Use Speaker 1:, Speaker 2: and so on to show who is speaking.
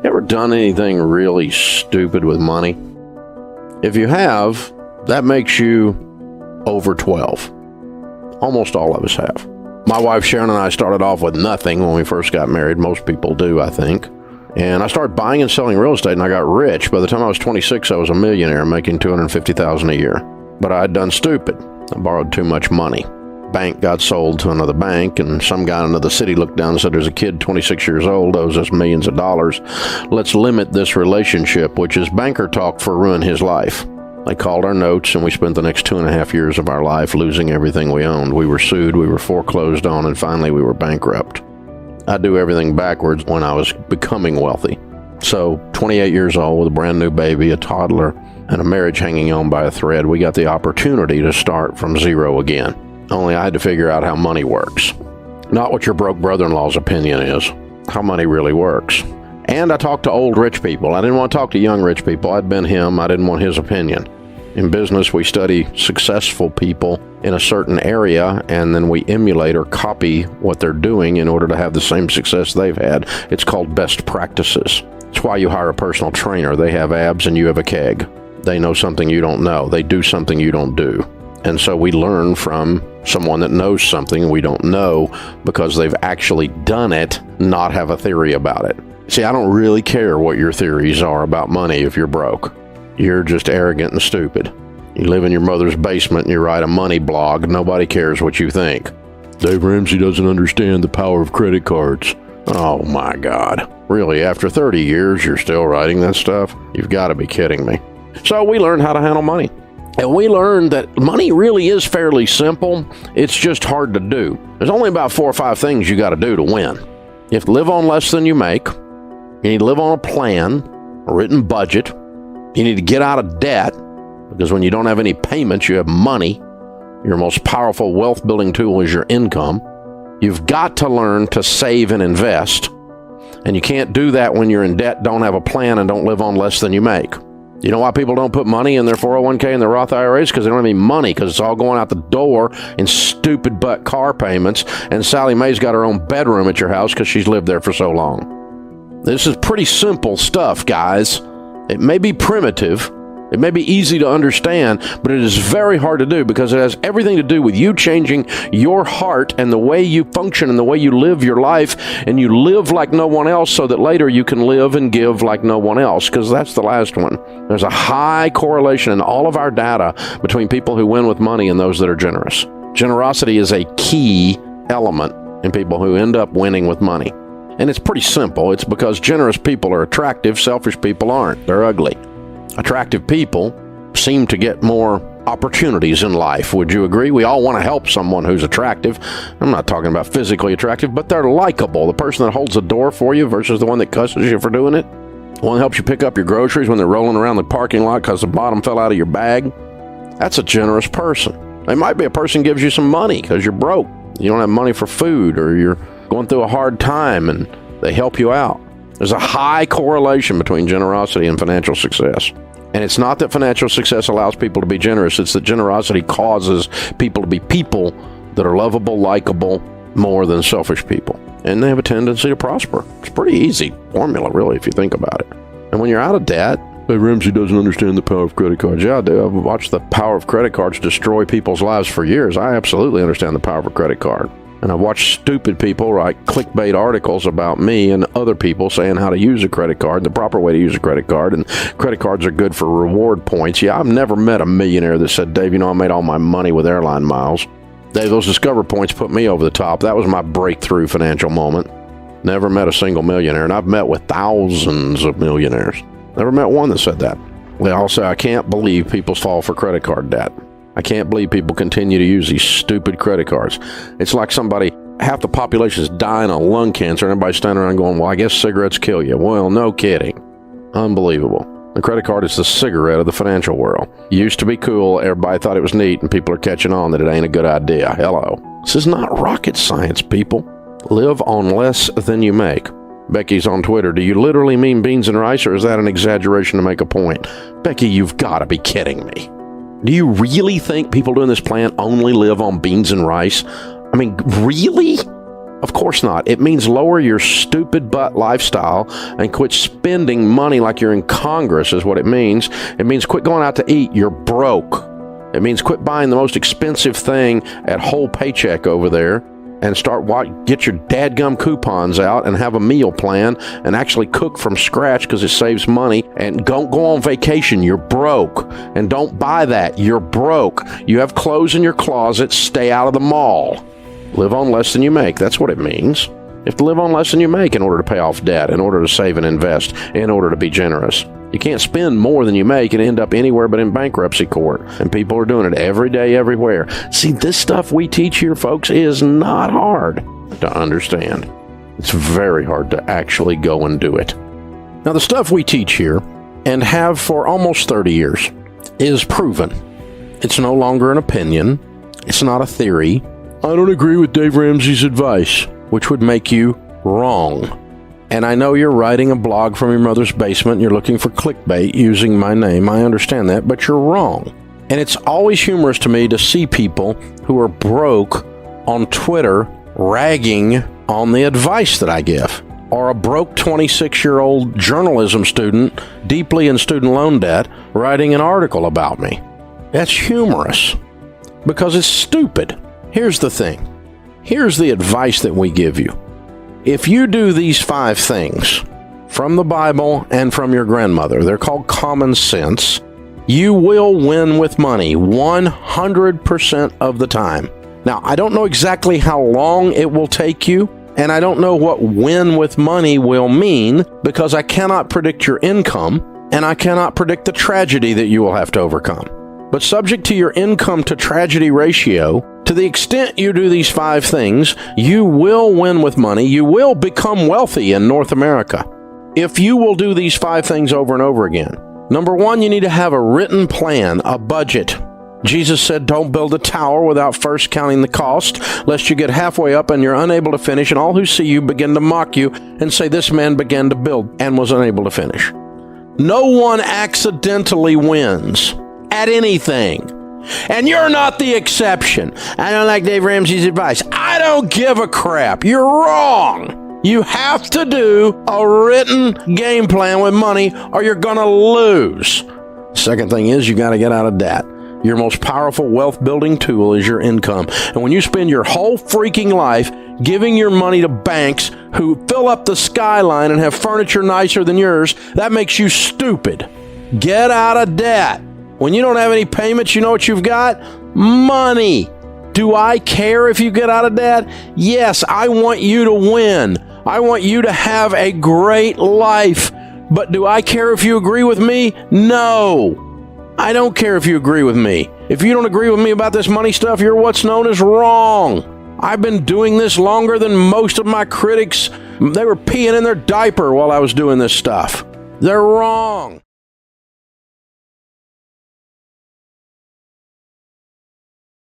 Speaker 1: Ever done anything really stupid with money? If you have, that makes you over 12. Almost all of us have. My wife Sharon and I started off with nothing when we first got married. Most people do, I think. And I started buying and selling real estate, and I got rich. By the time I was 26, I was a millionaire, making $250,000 a year. But I had done stupid. I borrowed too much money. Bank got sold to another bank, and some guy in another city looked down and said, there's a kid 26 years old, owes us millions of dollars. Let's limit this relationship, which is banker talk for ruin his life. They called our notes, and we spent the next 2.5 years of our life losing everything we owned. We were sued, we were foreclosed on, and finally we were bankrupt. I do everything backwards when I was becoming wealthy. So, 28 years old with a brand new baby, a toddler, and a marriage hanging on by a thread, we got the opportunity to start from zero again. Only I had to figure out how money works. Not what your broke brother-in-law's opinion is, how money really works. And I talked to old rich people. I didn't want to talk to young rich people. I'd been him. I didn't want his opinion. In business, we study successful people in a certain area, and then we emulate or copy what they're doing in order to have the same success they've had. It's called best practices. It's why you hire a personal trainer. They have abs and you have a keg. They know something you don't know. They do something you don't do. And so we learn from someone that knows something we don't know because they've actually done it, not have a theory about it. See, I don't really care what your theories are about money if you're broke. You're just arrogant and stupid. You live in your mother's basement and you write a money blog. Nobody cares what you think. Dave Ramsey doesn't understand the power of credit cards. Oh my God. Really, after 30 years, you're still writing that stuff? You've got to be kidding me. So we learned how to handle money. And we learned that money really is fairly simple. It's just hard to do. There's only about 4 or 5 things you got to do to win. You have to live on less than you make. You need to live on a plan, a written budget. You need to get out of debt, because when you don't have any payments, you have money. Your most powerful wealth building tool is your income. You've got to learn to save and invest. And you can't do that when you're in debt, don't have a plan, and don't live on less than you make. You know why people don't put money in their 401k and their Roth IRAs? Because they don't have any money, because it's all going out the door in stupid butt car payments. And Sally Mae's got her own bedroom at your house because she's lived there for so long. This is pretty simple stuff, guys. It may be primitive, it may be easy to understand, but it is very hard to do because it has everything to do with you changing your heart and the way you function and the way you live your life, and you live like no one else so that later you can live and give like no one else, because that's the last one. There's a high correlation in all of our data between people who win with money and those that are generous. Generosity is a key element in people who end up winning with money. And it's pretty simple. It's because generous people are attractive, selfish people aren't. They're ugly. Attractive people seem to get more opportunities in life. Would you agree? We all want to help someone who's attractive. I'm not talking about physically attractive, but they're likable. The person that holds the door for you versus the one that cusses you for doing it. The one that helps you pick up your groceries when they're rolling around the parking lot because the bottom fell out of your bag. That's a generous person. They might be a person who gives you some money because you're broke. You don't have money for food, or you're going through a hard time and they help you out. There's a high correlation between generosity and financial success. And it's not that financial success allows people to be generous. It's that generosity causes people to be people that are lovable, likable, more than selfish people. And they have a tendency to prosper. It's a pretty easy formula, really, if you think about it. And when you're out of debt, hey, Ramsey doesn't understand the power of credit cards. Yeah, I do. I've watched the power of credit cards destroy people's lives for years. I absolutely understand the power of a credit card. And I've watched stupid people write clickbait articles about me and other people saying how to use a credit card, the proper way to use a credit card, and credit cards are good for reward points. Yeah, I've never met a millionaire that said, Dave, you know, I made all my money with airline miles. Dave, those Discover points put me over the top. That was my breakthrough financial moment. Never met a single millionaire, and I've met with thousands of millionaires. Never met one that said that. They all say, I can't believe people fall for credit card debt. I can't believe people continue to use these stupid credit cards. It's like half the population is dying of lung cancer, and everybody's standing around going, well, I guess cigarettes kill you. Well, no kidding. Unbelievable. The credit card is the cigarette of the financial world. It used to be cool. Everybody thought it was neat, and people are catching on that it ain't a good idea. Hello. This is not rocket science, people. Live on less than you make. Becky's on Twitter. Do you literally mean beans and rice, or is that an exaggeration to make a point? Becky, you've got to be kidding me. Do you really think people doing this plan only live on beans and rice? I mean, really? Of course not. It means lower your stupid butt lifestyle and quit spending money like you're in Congress is what it means. It means quit going out to eat. You're broke. It means quit buying the most expensive thing at Whole Paycheck over there and get your dadgum coupons out and have a meal plan and actually cook from scratch because it saves money, and don't go on vacation. You're broke. And don't buy that. You're broke. You have clothes in your closet. Stay out of the mall. Live on less than you make. That's what it means. You have to live on less than you make in order to pay off debt, in order to save and invest, in order to be generous. You can't spend more than you make and end up anywhere but in bankruptcy court. And people are doing it every day, everywhere. See, this stuff we teach here, folks, is not hard to understand. It's very hard to actually go and do it. Now, the stuff we teach here, and have for almost 30 years, is proven. It's no longer an opinion. It's not a theory. I don't agree with Dave Ramsey's advice, which would make you wrong. And I know you're writing a blog from your mother's basement and you're looking for clickbait using my name. I understand that, but you're wrong. And it's always humorous to me to see people who are broke on Twitter ragging on the advice that I give. Or a broke 26-year-old journalism student deeply in student loan debt writing an article about me. That's humorous because it's stupid. Here's the thing. Here's the advice that we give you. If you do these 5 things from the Bible and from your grandmother, they're called common sense, you will win with money 100% of the time. Now, I don't know exactly how long it will take you, and I don't know what win with money will mean because I cannot predict your income and I cannot predict the tragedy that you will have to overcome. But subject to your income to tragedy ratio, to the extent you do these 5 things, you will win with money. You will become wealthy in North America if you will do these 5 things over and over again. Number 1, you need to have a written plan, a budget. Jesus said, don't build a tower without first counting the cost, lest you get halfway up and you're unable to finish, and all who see you begin to mock you and say, this man began to build and was unable to finish. No one accidentally wins at anything. And you're not the exception. I don't like Dave Ramsey's advice. I don't give a crap. You're wrong. You have to do a written game plan with money or you're going to lose. Second thing is you got to get out of debt. Your most powerful wealth building tool is your income. And when you spend your whole freaking life giving your money to banks who fill up the skyline and have furniture nicer than yours, that makes you stupid. Get out of debt. When you don't have any payments, you know what you've got? Money. Do I care if you get out of debt? Yes, I want you to win. I want you to have a great life. But do I care if you agree with me? No. I don't care if you agree with me. If you don't agree with me about this money stuff, you're what's known as wrong. I've been doing this longer than most of my critics. They were peeing in their diaper while I was doing this stuff. They're wrong.